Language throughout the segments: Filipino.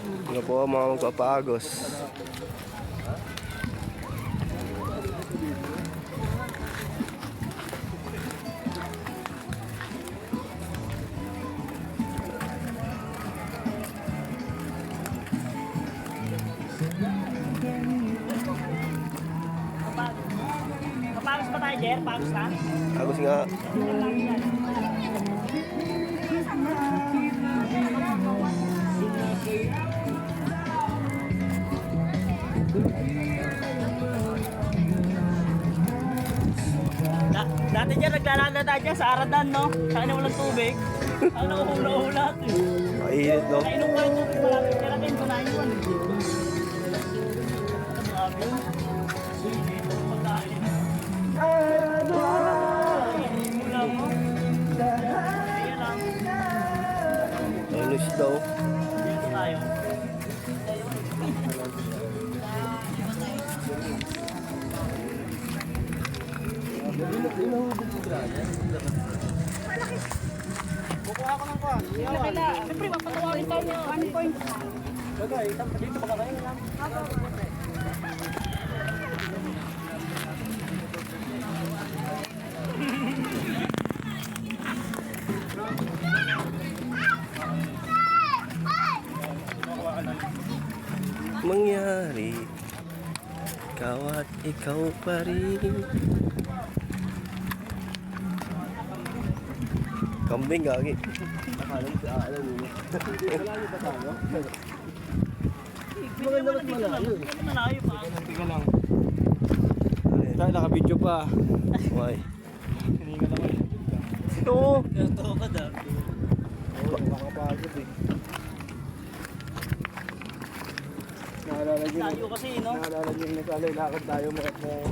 Ano po ang mga magpapaagos? Kapagos pa tayo, Jer? Pagos na? Agos nga. Dati Jer, naglalanda tayo dyan sa Aradan, no? Saan na walang tubig? Ang nauhula-hula ito eh. Mainit, no? Nainom ko yung tubig malapit. Kaya natin ko na yun. Grabe. Ito ang pagkain. Hula mo. Ayan lang. Ayos daw. Dito tayo. Kukuha ko ng kuha. Siyempre, mapatawagin tayo niya. 1 point. Bagay, dito pa ka kayo lang. Mangyari, ikaw at ikaw pa rin. Kambing gagi. Alam mo. Malayo pa tayo? Maganda ba't malayo? Malayo pa. Tiga lang. Tayo naka-video pa. Why? Hininga naman. Ito! Ito ka daw. Oo, nakakapagod eh. Naalala niyo. Tayo kasi, no? Naalala niyo yung nasalay lakad tayo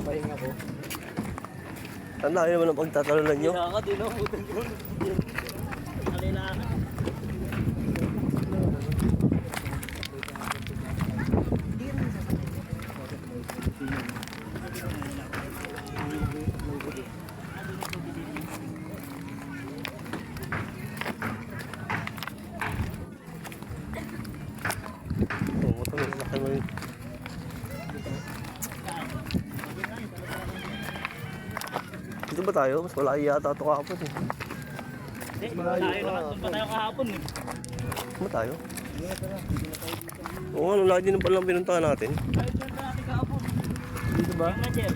pahinga ko. Ang dami naman ang pagtatalunan nyo. Kaya ka din, no? Butang yun. Kalilangan. Oo, ito may sasakyan mo yun. Dito ba tayo? Mas malayo yata ito kahapon eh. Hindi, tayo naman. Doon pa tayo kahapon, eh. Ano ba tayo? Oo, ano lagi din palang pinuntahan natin. Tayo dyan pa natin kahapon. Dito ba? Ano, Jer?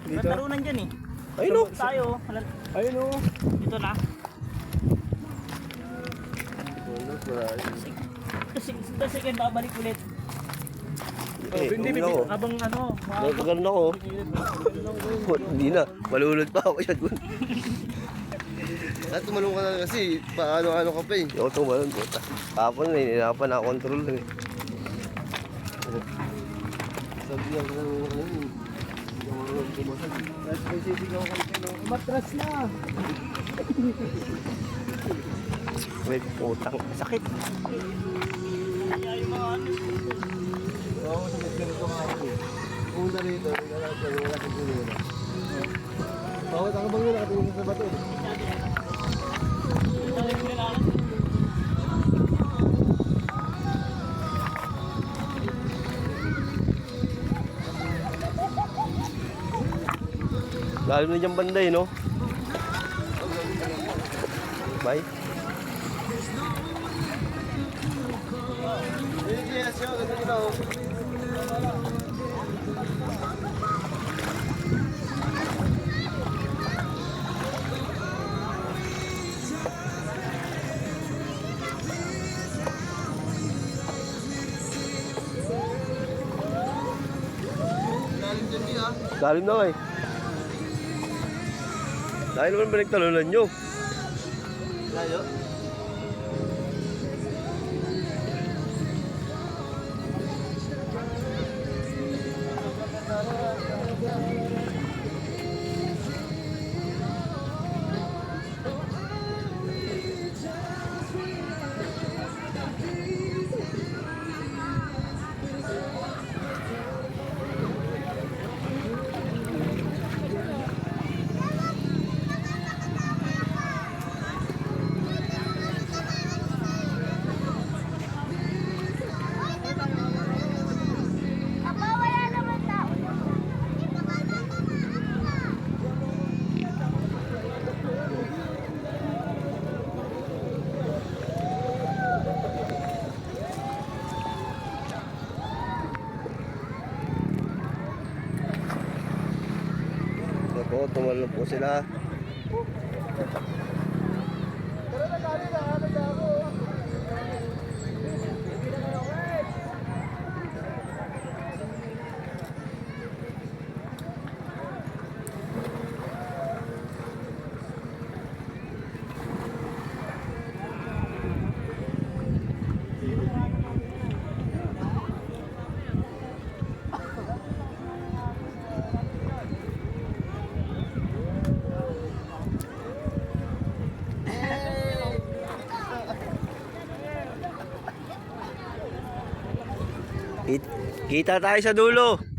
Dito? Tarunan dyan, eh. Ayun o! Tayo. Ayun o. Dito na. The second, babalik ulit. Eh, Hindi, ako. habang ano. Nagpagano ako. Hindi na. Malulod pa ako yan. At tumalong ka na kasi paano-ano ka pa eh. Ako tumalon. Kahapon na, hinirapan na control na eh. Sabi niya kung ano yun. Yung marunong kumasag. Tapos may sisigaw ka kayo. Umatras na. Wait, putang. Sakit. Kaya yung mga ano. Oo, sa mga ganito nga ako eh. Una rito, wala kang gulera. Bawat ako bang yun, nakatingin sa bato eh. Lalim na dyan banda eh, no? Bye. Yes, yun, ganda kita oh. Lalim dyan niya. Lalim na nga eh. Dahil naman ba nagtalunan nyo? Layo. po, tumalon po sila. Kita tayo sa dulo.